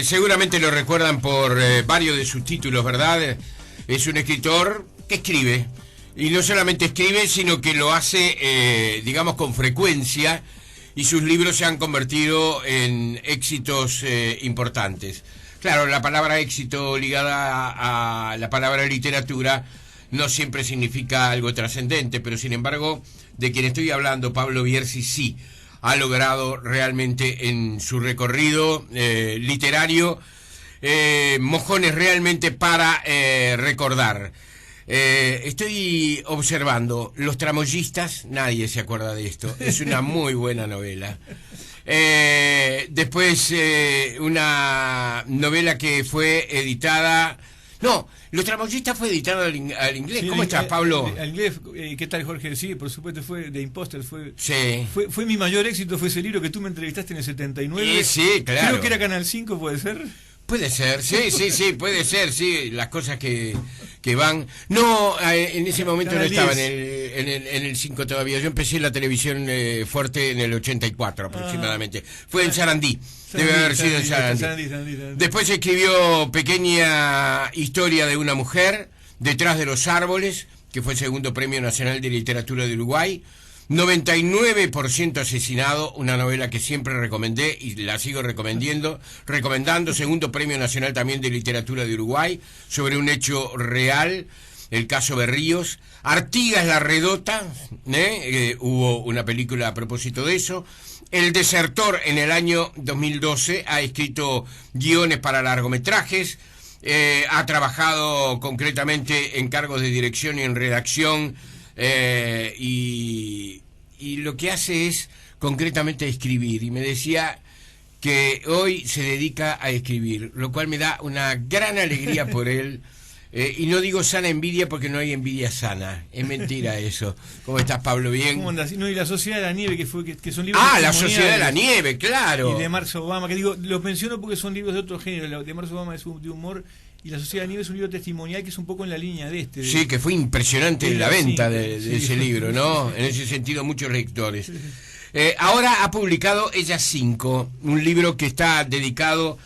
Seguramente lo recuerdan por varios de sus títulos, ¿verdad? Es un escritor que escribe. Y no solamente escribe, sino que lo hace, digamos, con frecuencia. Y sus libros se han convertido en éxitos importantes. Claro, la palabra éxito ligada a la palabra literatura no siempre significa algo trascendente, pero sin embargo, de quien estoy hablando, Pablo Bierzi, sí ha logrado realmente en su recorrido literario mojones realmente para recordar. Estoy observando Los Tramoyistas, nadie se acuerda de esto, es una muy buena novela. Después una novela que fue editada... No, Los Tramoyistas fue editado al inglés. Sí, ¿cómo estás, Pablo? Al inglés, ¿qué tal, Jorge? Sí, por supuesto, fue The Imposter. Sí. Fue mi mayor éxito, fue ese libro que tú me entrevistaste en el 79. Sí, claro. Creo que era Canal 5, ¿puede ser? Puede ser, sí, puede ser, sí, las cosas que van... No, en ese momento Canal no estaba en el 5 todavía. Yo empecé la televisión fuerte en el 84 aproximadamente. Fue en Sarandí. Debe haber sido en Sarandí. Después escribió Pequeña Historia de una Mujer, Detrás de los Árboles, que fue el segundo Premio Nacional de Literatura de Uruguay. 99% asesinado, una novela que siempre recomendé y la sigo recomendando, segundo Premio Nacional también de Literatura de Uruguay, sobre un hecho real, el caso Berríos. Artigas la Redota, hubo una película a propósito de eso. El Desertor, en el año 2012, ha escrito guiones para largometrajes, ha trabajado concretamente en cargos de dirección y en redacción, y lo que hace es concretamente escribir, y me decía que hoy se dedica a escribir, lo cual me da una gran alegría por él. Y no digo sana envidia porque no hay envidia sana, es mentira eso. ¿Cómo estás, Pablo? ¿Bien? ¿Cómo andas? No, y La Sociedad de la Nieve, que son libros... La Sociedad de la Nieve, claro. Y de Marx Obama, que digo, los menciono porque son libros de otro género. De Marx Obama es de humor, y La Sociedad de la Nieve es un libro testimonial que es un poco en la línea de este. Sí, que fue impresionante la venta de ese libro, ¿no? En ese sentido, muchos lectores. Ahora ha publicado Ellas 5, un libro que está dedicado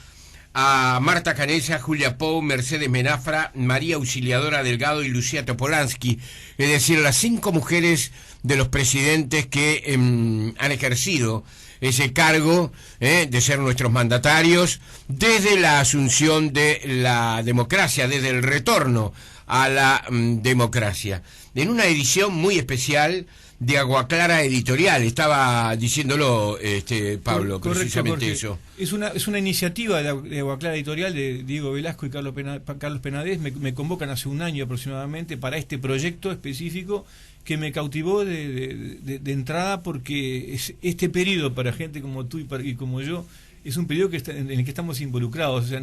a Marta Canessa, Julia Pou, Mercedes Menafra, María Auxiliadora Delgado y Lucía Topolansky, es decir, las 5 mujeres de los presidentes que han ejercido ese cargo de ser nuestros mandatarios desde la asunción de la democracia, desde el retorno a la democracia. En una edición muy especial de Agua Clara Editorial, estaba diciéndolo Pablo, correcto, precisamente Jorge. Eso. Es una iniciativa de Agua Clara Editorial de Diego Velasco y Carlos Penadez. Me convocan hace un año aproximadamente para este proyecto específico que me cautivó de entrada, porque este periodo para gente como tú y como yo es un periodo en el que estamos involucrados, o sea,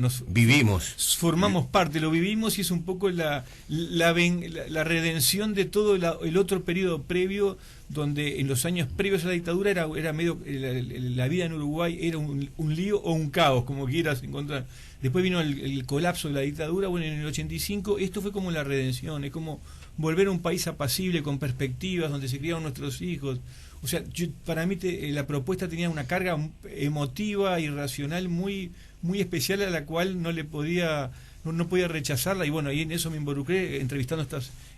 formamos parte, lo vivimos, y es un poco la redención de todo el otro periodo previo, donde en los años previos a la dictadura era medio la vida en Uruguay era un lío o un caos, como quieras encontrar. Después vino el colapso de la dictadura. Bueno, en el 85 esto fue como la redención, es como volver a un país apacible, con perspectivas, donde se criaron nuestros hijos. O sea, para mí la propuesta tenía una carga emotiva y racional muy especial, a la cual no podía rechazarla, y bueno, ahí en eso me involucré, entrevistando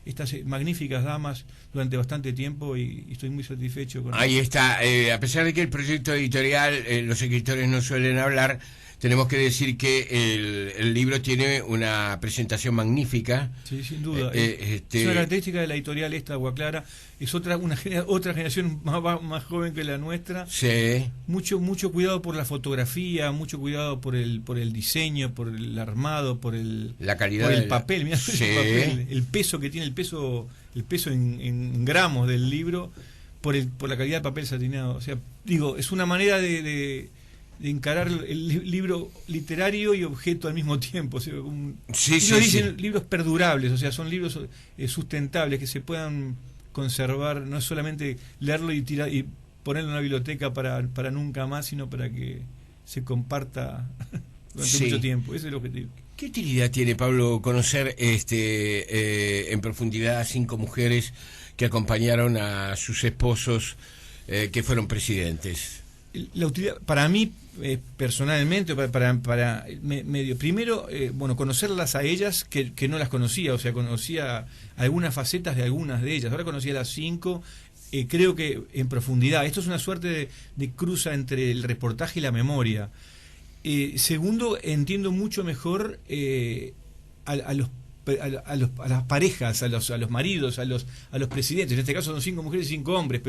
estas magníficas damas durante bastante tiempo, y estoy muy satisfecho con ahí eso. Está, a pesar de que el proyecto editorial, los escritores no suelen hablar, tenemos que decir que el libro tiene una presentación magnífica. Sí, sin duda. Es una característica de la editorial esta, Agua Clara. Es otra generación más joven que la nuestra. Sí. Mucho cuidado por la fotografía, mucho cuidado por el diseño, por el armado, la calidad por el papel. Mirá, sí. El papel, el peso que tiene, el peso en gramos del libro, por la calidad del papel satinado. O sea, digo, es una manera de encarar el libro literario y objeto al mismo tiempo. O sea, dicen libros perdurables, o sea, son libros sustentables, que se puedan conservar, no es solamente leerlo y ponerlo en una biblioteca para nunca más, sino para que se comparta durante mucho tiempo. Ese es el objetivo. ¿Qué utilidad tiene, Pablo, conocer en profundidad a 5 mujeres que acompañaron a sus esposos que fueron presidentes? La utilidad, para mí, personalmente, primero, bueno, conocerlas a ellas, que no las conocía, o sea, conocía algunas facetas de algunas de ellas, ahora conocía las 5, creo que en profundidad. Esto es una suerte de cruza entre el reportaje y la memoria. Segundo, entiendo mucho mejor a las parejas, a los maridos, a los presidentes. En este caso son 5 mujeres y 5 hombres,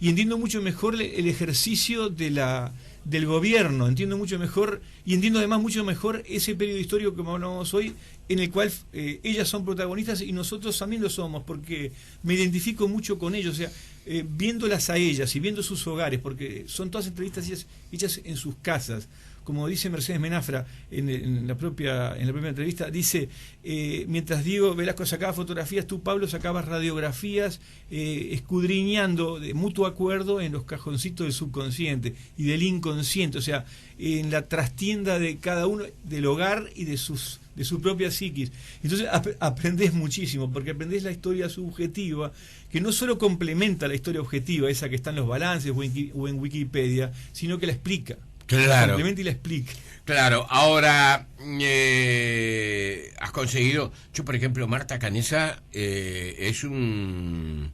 y entiendo mucho mejor el ejercicio del gobierno, entiendo mucho mejor, y entiendo además mucho mejor ese periodo histórico que hablamos hoy, en el cual ellas son protagonistas y nosotros también lo somos, porque me identifico mucho con ellos, o sea, viéndolas a ellas y viendo sus hogares, porque son todas entrevistas hechas en sus casas. Como dice Mercedes Menafra en la propia entrevista, dice, mientras Diego Velasco sacaba fotografías, tú, Pablo, sacabas radiografías, escudriñando de mutuo acuerdo en los cajoncitos del subconsciente y del inconsciente, o sea, en la trastienda de cada uno, del hogar y de su propia psiquis. Entonces aprendés muchísimo, porque aprendés la historia subjetiva, que no solo complementa la historia objetiva, esa que está en los balances o en Wikipedia, sino que la explica. Claro. Complementa y la explica. Claro, ahora has conseguido. Yo, por ejemplo, Marta Canessa es una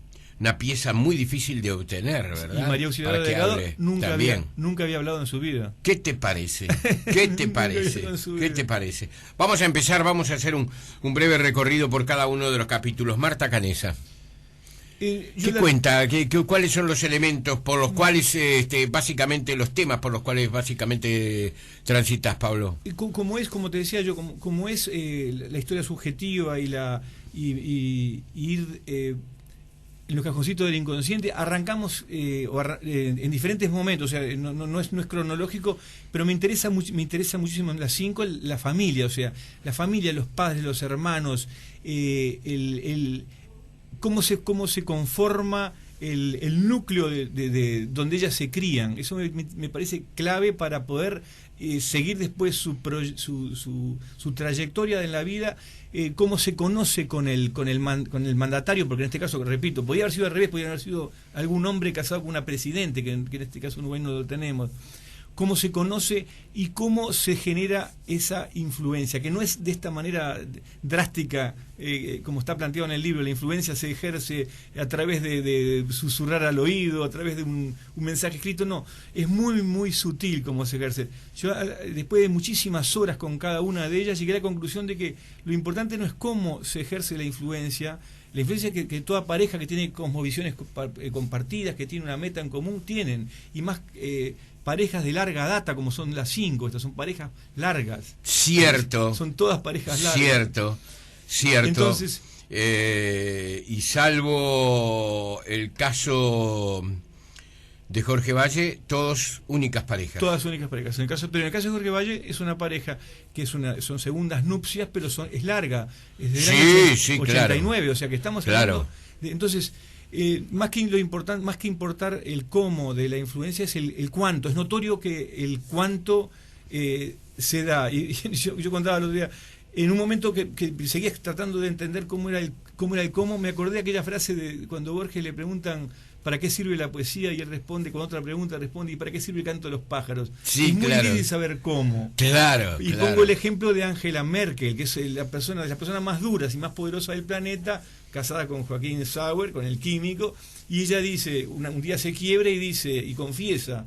pieza muy difícil de obtener, ¿verdad? Y María Auxiliadora Delgado nunca había hablado en su vida. ¿Qué te parece? ¿Qué te parece? ¿Qué te parece? Vamos a empezar, vamos a hacer un breve recorrido por cada uno de los capítulos. Marta Canessa. ¿Qué cuenta? ¿Cuáles son los elementos por los cuales, básicamente, los temas por los cuales básicamente transitas, Pablo? Como te decía yo, como es la historia subjetiva y ir en los cajoncitos del inconsciente, arrancamos en diferentes momentos, o sea, no es cronológico, pero me interesa muchísimo en las 5 la familia, o sea, la familia, los padres, los hermanos, cómo se conforma el núcleo de donde ellas se crían. Eso me parece clave para poder seguir después su trayectoria en la vida, cómo se conoce con el mandatario, porque en este caso, repito, podía haber sido al revés, podía haber sido algún hombre casado con una presidente, que en este caso en Uruguay no lo tenemos. Cómo se conoce y cómo se genera esa influencia, que no es de esta manera drástica como está planteado en el libro. La influencia se ejerce a través de susurrar al oído, a través de un mensaje escrito. No, es muy muy sutil cómo se ejerce. Yo, después de muchísimas horas con cada una de ellas, llegué a la conclusión de que lo importante no es cómo se ejerce la influencia que toda pareja que tiene cosmovisiones compartidas, que tiene una meta en común, tienen, y más parejas de larga data, como son las 5, estas son parejas largas. Cierto. Son todas parejas largas. Cierto. Entonces, y salvo el caso de Jorge Valle, todas únicas parejas. Todas únicas parejas. Pero en el caso de Jorge Valle es una pareja que son segundas nupcias, pero es larga. Es del año 89, claro. O sea que estamos hablando entonces, más que importar el cómo de la influencia, es el cuánto. Es notorio que el cuánto se da. Y yo contaba el otro día, en un momento que seguías tratando de entender cómo era el cómo, me acordé de aquella frase de cuando Borges le preguntan ¿para qué sirve la poesía? Y él responde, con otra pregunta responde, ¿y para qué sirve el canto de los pájaros? Sí, es muy difícil saber cómo. Claro. Y pongo el ejemplo de Angela Merkel, que es de las personas más duras y más poderosas del planeta, casada con Joaquín Sauer, con el químico, y ella dice, un día se quiebra y dice, y confiesa,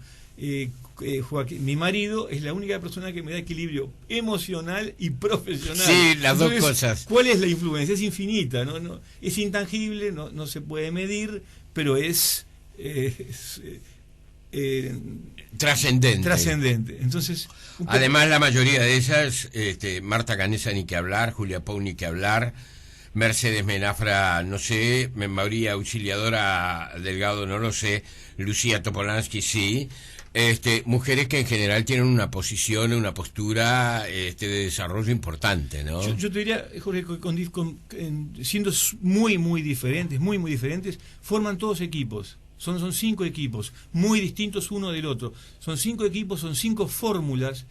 Joaquín, mi marido es la única persona que me da equilibrio emocional y profesional. Sí, las dos cosas. ¿Cuál es la influencia? Es infinita, no es intangible, no se puede medir, pero es trascendente. Entonces, además, la mayoría de ellas, Marta Canessa ni que hablar, Julia Pou ni que hablar, Mercedes Menafra no sé, María Auxiliadora Delgado no lo sé, Lucía Topolansky sí, mujeres que en general tienen una posición, una postura de desarrollo importante, ¿no? Yo te diría, Jorge, siendo muy muy diferentes, forman todos equipos. Son 5 equipos, muy distintos uno del otro. Son 5 equipos, son 5 fórmulas,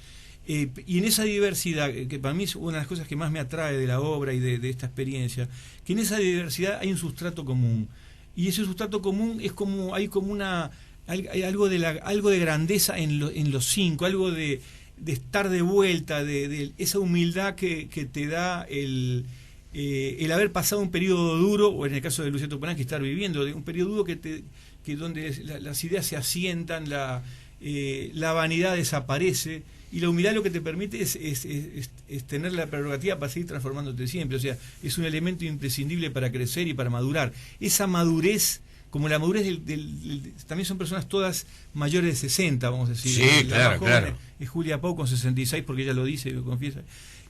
y en esa diversidad, que para mí es una de las cosas que más me atrae de la obra y de esta experiencia, que en esa diversidad hay un sustrato común. Y ese sustrato común es hay como una hay algo de grandeza en los cinco, algo de estar de vuelta, de esa humildad que te da el haber pasado un periodo duro, o en el caso de Luciano Polanski estar viviendo un periodo duro que donde las ideas se asientan, la vanidad desaparece, y la humildad lo que te permite es tener la prerrogativa para seguir transformándote siempre. O sea, es un elemento imprescindible para crecer y para madurar. Esa madurez, como la madurez también son personas todas mayores de 60, vamos a decir. Sí, La claro. Es Julia Pau con 66, porque ella lo dice, lo confiesa.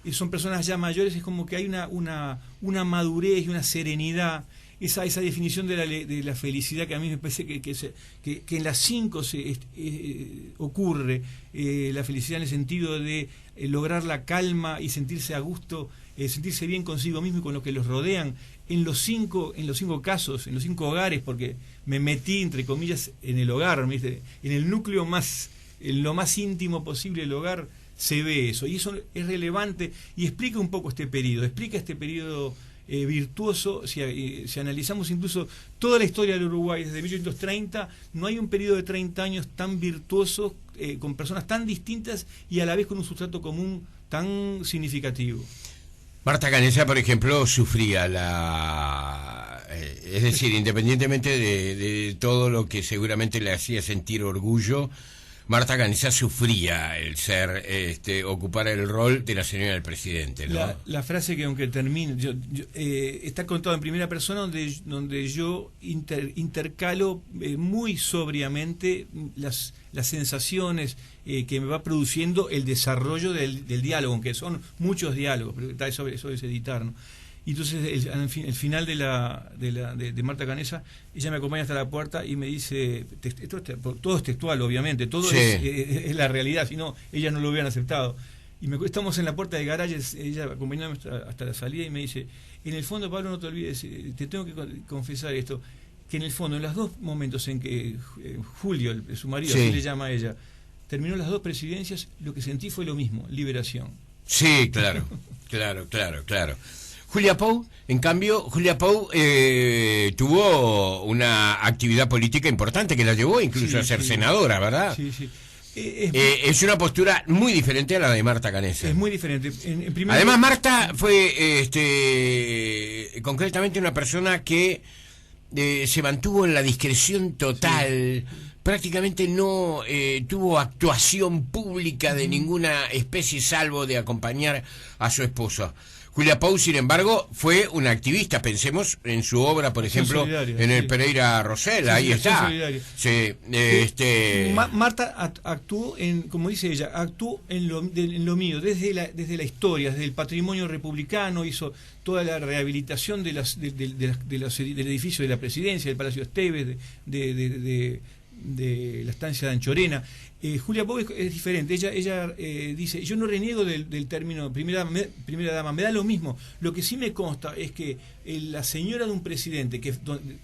Y son personas ya mayores, es como que hay una madurez y una serenidad. Esa definición de la felicidad que a mí me parece que en las 5 ocurre, la felicidad en el sentido de lograr la calma y sentirse a gusto, sentirse bien consigo mismo y con los que los rodean. En los cinco casos, en los 5 hogares, porque me metí, entre comillas, en el hogar, ¿viste? En el núcleo en lo más íntimo posible del hogar, se ve eso. Y eso es relevante y explica un poco este periodo virtuoso. Si analizamos incluso toda la historia del Uruguay desde 1830, no hay un periodo de 30 años tan virtuoso, con personas tan distintas y a la vez con un sustrato común tan significativo. Marta Canessa, por ejemplo, sufría es decir, independientemente de todo lo que seguramente le hacía sentir orgullo, Marta Canessa sufría el ocupar el rol de la señora del presidente, ¿no? La frase que, aunque termine, está contado en primera persona, donde yo intercalo muy sobriamente las sensaciones que me va produciendo el desarrollo del diálogo, aunque son muchos diálogos, pero eso es editar, ¿no? Y entonces el final de Marta Canessa, ella me acompaña hasta la puerta y me dice, todo es textual, obviamente, todo sí. es la realidad, si no, ella no lo hubieran aceptado. Y estamos en la puerta de garajes, ella acompañándome hasta la salida y me dice, en el fondo, Pablo, no te olvides, te tengo que confesar esto, que en el fondo, en los 2 momentos en que Julio, su marido, sí, así le llama a ella, terminó las 2 presidencias, lo que sentí fue lo mismo, liberación. Sí, claro. Julia Pau, en cambio, tuvo una actividad política importante que la llevó incluso a ser senadora, ¿verdad? Sí. Es una postura muy diferente a la de Marta Canessa. Es muy diferente. Además, Marta fue concretamente una persona que se mantuvo en la discreción total. Sí. Prácticamente no tuvo actuación pública de ninguna especie, salvo de acompañar a su esposo. Julia Pau, sin embargo, fue una activista. Pensemos en su obra, por ejemplo, en el Pereira Rosell, ahí está. Sí, Marta actuó como dice ella, actuó en lo mío, desde la historia, desde el patrimonio republicano, hizo toda la rehabilitación del edificio de la presidencia, del Palacio Esteves, de la estancia de Anchorena. Julia Pau es diferente. Ella dice, yo no reniego del término primera dama, me da lo mismo. Lo que sí me consta es que la señora de un presidente,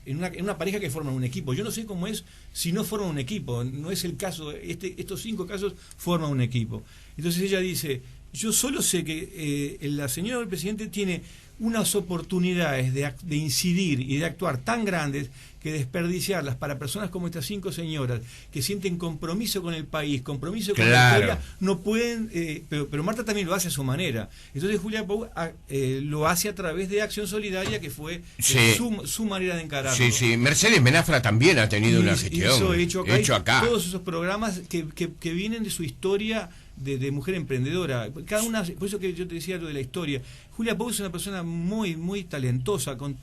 en una pareja que forman un equipo, yo no sé cómo es si no forman un equipo, no es el caso, estos 5 casos forman un equipo. Entonces ella dice, yo solo sé que la señora del presidente tiene unas oportunidades de incidir y de actuar tan grandes que desperdiciarlas para personas como estas 5 señoras que sienten compromiso con el país, compromiso con la historia, no pueden, pero Marta también lo hace a su manera. Entonces Julia Pau lo hace a través de Acción Solidaria, que fue su manera de encararlo. Sí. Mercedes Menafra también ha tenido una gestión. Hecho acá. Todos esos programas que vienen de su historia de mujer emprendedora, cada una, por eso que yo te decía lo de la historia. Julia Pau es una persona muy, muy talentosa, con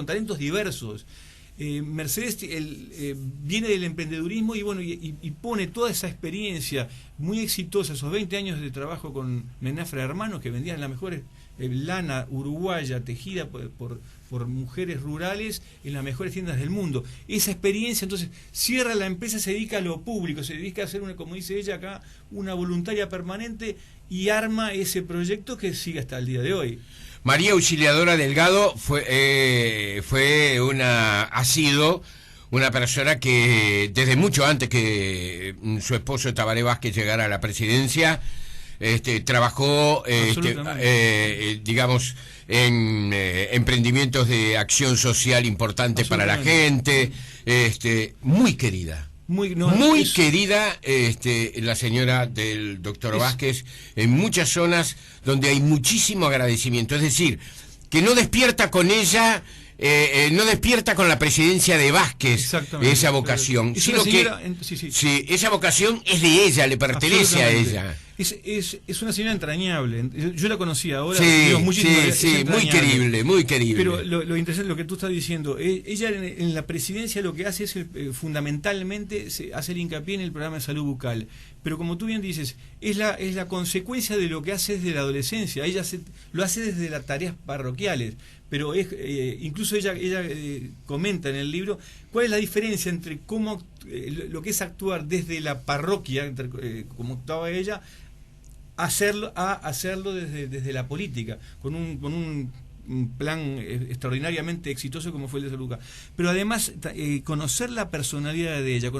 talentos diversos. Mercedes viene del emprendedurismo y pone toda esa experiencia muy exitosa, esos 20 años de trabajo con Menafra Hermanos, que vendían la mejor lana uruguaya tejida por mujeres rurales en las mejores tiendas del mundo. Esa experiencia, entonces, cierra la empresa, se dedica a lo público, se dedica a hacer, como dice ella acá, una voluntaria permanente, y arma ese proyecto que sigue hasta el día de hoy. María Auxiliadora Delgado ha sido una persona que desde mucho antes que su esposo Tabaré Vázquez llegara a la presidencia, trabajó digamos en emprendimientos de acción social importantes para la gente, muy querida, muy querida la señora del doctor Vázquez en muchas zonas donde hay muchísimo agradecimiento. Es decir, que no despierta con ella... no despierta con la presidencia de Vázquez esa vocación, sino señora, sí, esa vocación es de ella, le pertenece a ella. Es una señora entrañable. Yo la conocí ahora. Sí, muy querible, muy querible. Pero lo interesante, lo que tú estás diciendo, ella en la presidencia lo que hace es fundamentalmente hacer hincapié en el programa de salud bucal. Pero como tú bien dices, es la consecuencia de lo que hace desde la adolescencia. Ella lo hace desde las tareas parroquiales. Pero incluso ella comenta en el libro cuál es la diferencia entre lo que es actuar desde la parroquia, como actuaba ella, a hacerlo desde la política, con un plan extraordinariamente exitoso como fue el de Salud Bucal. Pero además conocer la personalidad de ella,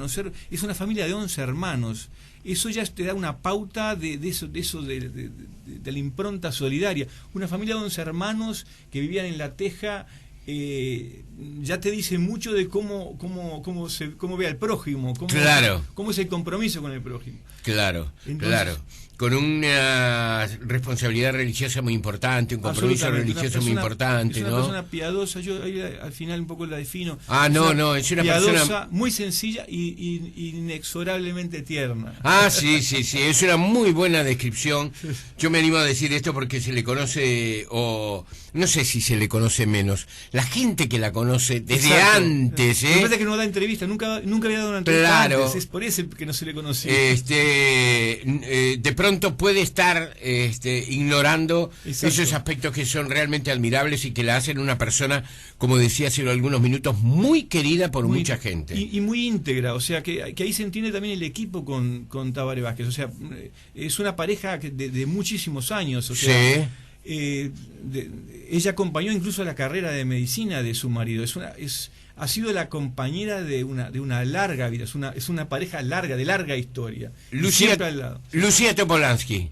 es una familia de 11 hermanos. Eso ya te da una pauta de la impronta solidaria. Una familia de 11 hermanos que vivían en La Teja, ya te dice mucho de cómo ve al prójimo, cómo es el compromiso con el prójimo. Claro. Con una responsabilidad religiosa muy importante, un compromiso religioso muy importante, ¿no? Es una persona piadosa, yo ahí al final un poco la defino. Es una piadosa, persona muy sencilla y inexorablemente tierna. Sí, es una muy buena descripción. Yo me animo a decir esto porque se le conoce, o no sé si se le conoce menos, la gente que la conoce desde antes. Lo que pasa es que no da entrevista, nunca había dado una entrevista antes, es por eso que no se le conocía. De pronto puede estar ignorando esos aspectos que son realmente admirables y que la hacen una persona, como decía hace algunos minutos, muy querida por mucha gente. Y muy íntegra, o sea, que ahí se entiende también el equipo con Tabaré Vázquez, o sea, es una pareja de muchísimos años, o sea, ella acompañó incluso la carrera de medicina de su marido, ha sido la compañera de una larga vida, es una pareja larga, de larga historia. Lucía Topolansky.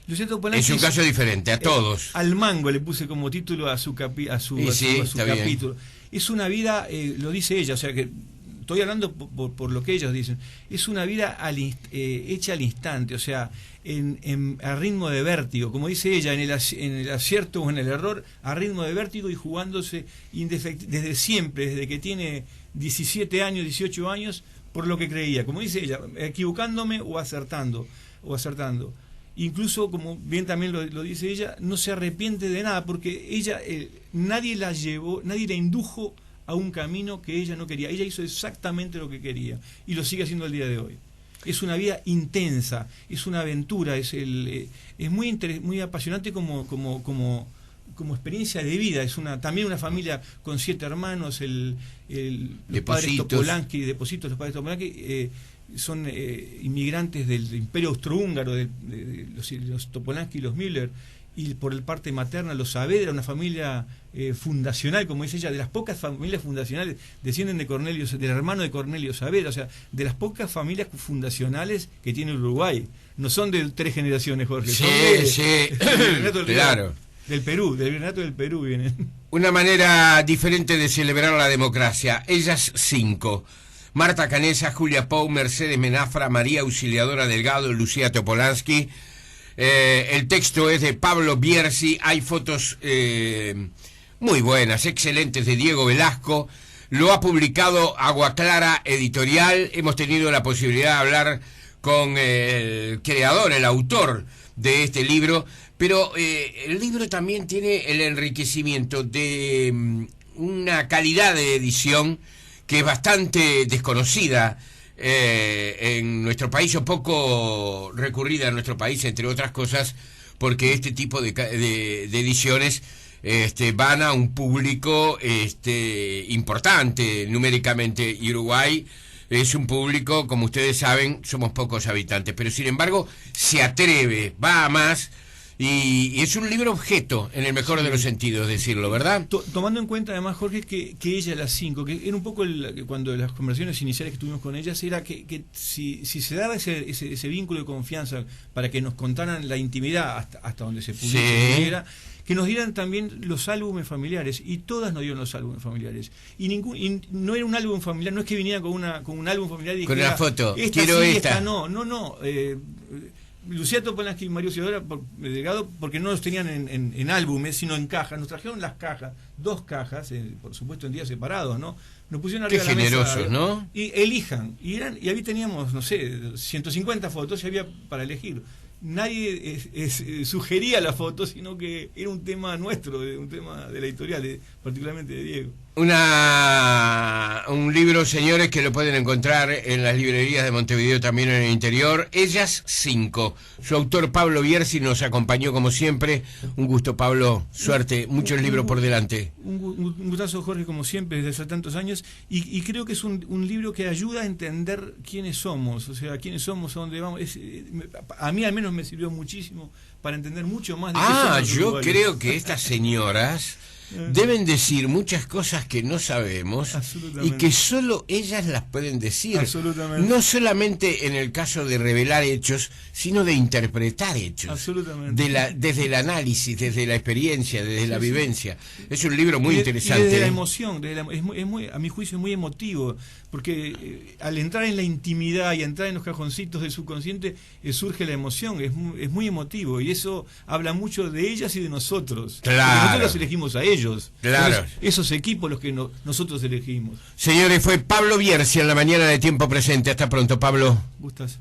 Es un caso diferente, a todos. Al mango le puse como título a su capítulo. Es una vida, lo dice ella, o sea que estoy hablando por lo que ellos dicen, es una vida hecha al instante, o sea, a ritmo de vértigo, como dice ella, en el acierto o en el error, a ritmo de vértigo y jugándose desde siempre, desde que tiene 17 años, 18 años, por lo que creía, como dice ella, equivocándome o acertando. Incluso, como bien también lo dice ella, no se arrepiente de nada, porque ella, nadie la indujo a un camino que ella no quería. Ella hizo exactamente lo que quería y lo sigue haciendo el día de hoy. Es una vida intensa, es una aventura, es muy apasionante como experiencia de vida. Es también una familia con 7 hermanos, los padres Topolansky, los padres Topolansky son inmigrantes del Imperio Austrohúngaro, de los Topolansky y los Müller, y por el parte materna los Saavedra, una familia fundacional, como dice ella, de las pocas familias fundacionales, descienden del hermano de Cornelio Saavedra, o sea, de las pocas familias fundacionales que tiene Uruguay. No son de 3 generaciones, Jorge. Claro. Del Virreinato del Perú vienen. Una manera diferente de celebrar la democracia. Ellas 5. Marta Canesa, Julia Pou, Mercedes Menafra, María Auxiliadora Delgado, Lucía Topolansky. El texto es de Pablo Bierzi. Hay fotos muy buenas, excelentes, de Diego Velasco. Lo ha publicado Agua Clara Editorial. Hemos tenido la posibilidad de hablar con el creador, el autor de este libro, pero el libro también tiene el enriquecimiento de una calidad de edición que es bastante desconocida en nuestro país, o poco recurrida en nuestro país, entre otras cosas, porque este tipo de ediciones van a un público importante numéricamente, y Uruguay es un público, como ustedes saben, somos pocos habitantes, pero sin embargo se atreve, va a más, y es un libro objeto, en el mejor de los sentidos, decirlo, ¿verdad? Tomando en cuenta además, Jorge, que ella, las 5, que era un poco cuando las conversaciones iniciales que tuvimos con ellas, era que si se daba ese vínculo de confianza para que nos contaran la intimidad hasta donde se pudiera, que nos dieran también los álbumes familiares, y todas nos dieron los álbumes familiares, y no era un álbum familiar, no es que vinieran con un álbum familiar y con dijera, una foto, esta quiero sí, esta. no. Lucía Topolansky y Mario Ciudadora Delgado, porque no los tenían en álbumes, sino en cajas. Nos trajeron las cajas, 2 cajas, por supuesto en días separados, ¿no? Nos pusieron arriba Qué de la generosos, mesa, ¿no? Y elijan. Y ahí teníamos, no sé, 150 fotos y había para elegir. Nadie sugería la foto, sino que era un tema nuestro, un tema de la editorial, particularmente de Diego. Un libro, señores, que lo pueden encontrar en las librerías de Montevideo, también en el interior. Ellas 5. Su autor, Pablo Bierzi, nos acompañó como siempre. Un gusto, Pablo. Suerte. Muchos libros por delante. Un gustazo, Jorge, como siempre, desde hace tantos años. Y creo que es un libro que ayuda a entender quiénes somos. O sea, quiénes somos, a dónde vamos. A mí al menos me sirvió muchísimo para entender mucho más de qué somos yo uruguayos. creo que estas señoras deben decir muchas cosas que no sabemos y que solo ellas las pueden decir. Absolutamente. No solamente en el caso de revelar hechos, sino de interpretar hechos. Absolutamente. Desde el análisis, desde la experiencia, desde la vivencia. Es un libro muy interesante. Y desde la emoción, a mi juicio es muy emotivo, porque al entrar en la intimidad y entrar en los cajoncitos del subconsciente surge la emoción, es muy emotivo, y eso habla mucho de ellas y de nosotros. Claro. Porque nosotros los elegimos a ellos. Claro. Esos equipos los que nosotros elegimos. Señores, fue Pablo Bierzi en la mañana de Tiempo Presente. Hasta pronto, Pablo. Gustas.